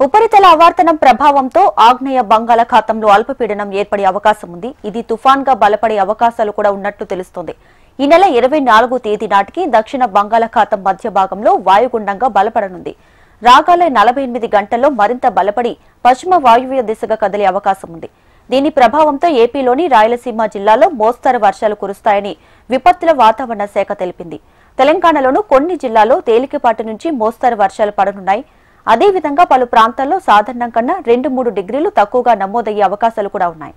ఉపరితల ఆవర్తనం ప్రభావంతో ఆగ్నేయ బంగాళాఖాతంలో అల్పపీడనం ఏర్పడే అవకాశం ఉంది. ఇది తుఫాన్గా బలపడే అవకాశాలు కూడా ఉన్నట్లు తెలుస్తోంది. ఈ నెల 24వ తేదీ నాటికి దక్షిణ బంగాళాఖాతం మధ్య భాగంలో వాయుగుండంగా బలపడనుంది. రాగాలే 48 గంటల్లో మరింత బలపడి పశ్చిమ వాయువ్య దిశగా కదిలే అవకాశం ఉంది. దీని ప్రభావంతో ఏపీలోని రాయలసీమ జిల్లాలో మోస్తరు వర్షాలు కురుస్తాయని విపత్తుల వాతావరణ శాఖ తెలిపింది. తెలంగాణలోనూ కొన్ని జిల్లాల్లో తేలికపాటి నుంచి మోస్తరు వర్షాలు పడనున్నాయి. అదేవిధంగా పలు ప్రాంతాల్లో సాధారణం కన్నా 2-3 డిగ్రీలు తక్కువగా నమోదయ్యే అవకాశాలు కూడా ఉన్నాయి.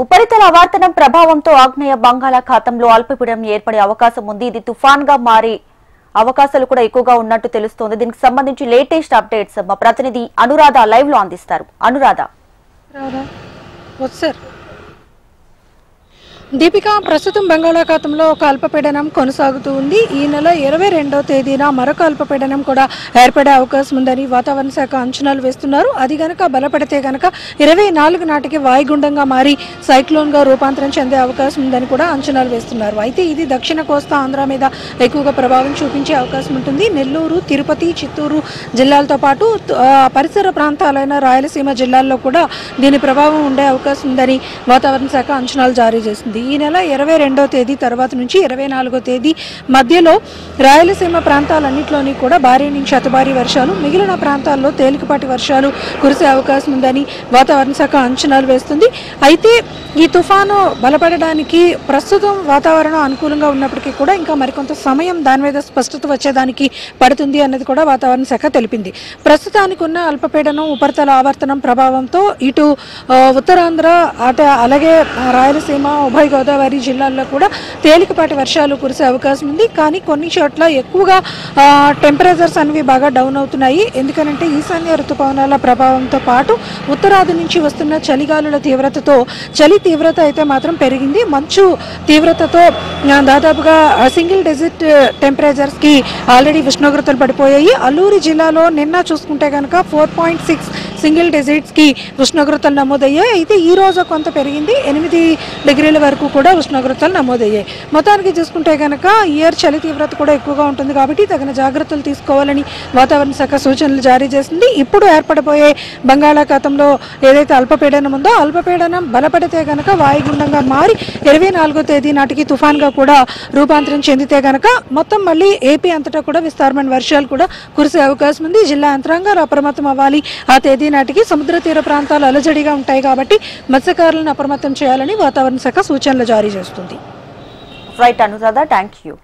ఉపరితల ఆవర్తనం ప్రభావంతో ఆగ్నేయ బంగాళాఖాతంలో అల్పపీడనం ఏర్పడే అవకాశం ఉంది. ఇది తుఫాన్గా మారే అవకాశాలు కూడా ఎక్కువగా ఉన్నట్టు తెలుస్తోంది. దీనికి సంబంధించి లేటెస్ట్ అప్డేట్స్ మా ప్రతినిధి అనురాధ లైవ్ లో అందిస్తారు. అనురాధ. దీపిక, ప్రస్తుతం బంగాళాఖాతంలో ఒక అల్పపీడనం కొనసాగుతూ ఉంది. ఈ నెల 22వ తేదీన మరొక అల్పపీడనం కూడా ఏర్పడే అవకాశం ఉందని వాతావరణ శాఖ అంచనాలు వేస్తున్నారు. అది గనక బలపడితే గనక 24 నాటికి వాయుగుండంగా మారి సైక్లోన్ గా రూపాంతరం చెందే అవకాశం ఉందని కూడా అంచనాలు వేస్తున్నారు. అయితే ఇది దక్షిణ కోస్తా ఆంధ్ర మీద ఎక్కువగా ప్రభావం చూపించే అవకాశం ఉంటుంది. నెల్లూరు, తిరుపతి, చిత్తూరు జిల్లాలతో పాటు పరిసర ప్రాంతాలైన రాయలసీమ జిల్లాల్లో కూడా దీని ప్రభావం ఉండే అవకాశం ఉందని వాతావరణ శాఖ అంచనాలు జారీ చేసింది. ఈ నెల 22వ తేదీ తర్వాత నుంచి 24వ తేదీ మధ్యలో రాయలసీమ ప్రాంతాలన్నింటిలోని కూడా భారీ నుంచి అతి భారీ వర్షాలు, మిగిలిన ప్రాంతాల్లో తేలికపాటి వర్షాలు కురిసే అవకాశం ఉందని వాతావరణ శాఖ అంచనాలు వేస్తుంది. అయితే ఈ తుఫాను బలపడడానికి ప్రస్తుతం వాతావరణం అనుకూలంగా ఉన్నప్పటికీ కూడా ఇంకా మరికొంత సమయం దాని మీద స్పష్టత వచ్చేదానికి పడుతుంది అన్నది కూడా వాతావరణ శాఖ తెలిపింది. ప్రస్తుతానికి ఉన్న అల్పపీడనం ఉపరితల ఆవర్తనం ప్రభావంతో ఇటు ఉత్తరాంధ్ర అలాగే రాయలసీమ, ఉభయ గోదావరి జిల్లాల్లో కూడా తేలికపాటి వర్షాలు కురిసే అవకాశం ఉంది. కానీ కొన్ని చోట్ల ఎక్కువగా టెంపరేచర్స్ అనేవి బాగా డౌన్ అవుతున్నాయి. ఎందుకంటే ఈశాన్య ఋతుపవనాల ప్రభావంతో పాటు ఉత్తరాది నుంచి వస్తున్న చలిగాలుల తీవ్రతతో చలి తీవ్రత అయితే మాత్రం పెరిగింది. మంచు తీవ్రతతో దాదాపుగా సింగిల్ డిజిట్ టెంపరేచర్స్ కి ఆల్రెడీ ఉష్ణోగ్రతలు పడిపోయాయి. అల్లూరి జిల్లాలో నిన్న చూసుకుంటే కనుక 4.6 సింగిల్ డిజిట్స్ కి ఉష్ణోగ్రతలు నమోదయ్యాయి. అయితే ఈ రోజు కొంత పెరిగింది, 8 డిగ్రీల వరకు కూడా ఉష్ణోగ్రతలు నమోదయ్యాయి. మొత్తానికి చూసుకుంటే కనుక ఇయర్ చలి తీవ్రత కూడా ఎక్కువగా ఉంటుంది కాబట్టి తగిన జాగ్రత్తలు తీసుకోవాలని వాతావరణ శాఖ సూచనలు జారీ చేసింది. ఇప్పుడు ఏర్పడబోయే బంగాళాఖాతంలో ఏదైతే అల్పపీడనం ఉందో అల్పపీడనం బలపడితే కనుక వాయుగుండంగా మారి 24వ తేదీ నాటికి తుఫాన్గా కూడా రూపాంతరం చెందితే కనుక మొత్తం మళ్ళీ ఏపీ అంతటా కూడా విస్తారమైన వర్షాలు కూడా కురిసే అవకాశం ఉంది. జిల్లా యంత్రాంగాలు అప్రమత్తం అవ్వాలి. ఆ తేదీ నాటికి సముద్ర తీర ప్రాంతాలు అలజడిగా ఉంటాయి కాబట్టి మత్స్యకారులను అప్రమత్తం చేయాలని వాతావరణ శాఖ సూచనలు జారీ చేస్తుంది. Right Anuradha, thank you.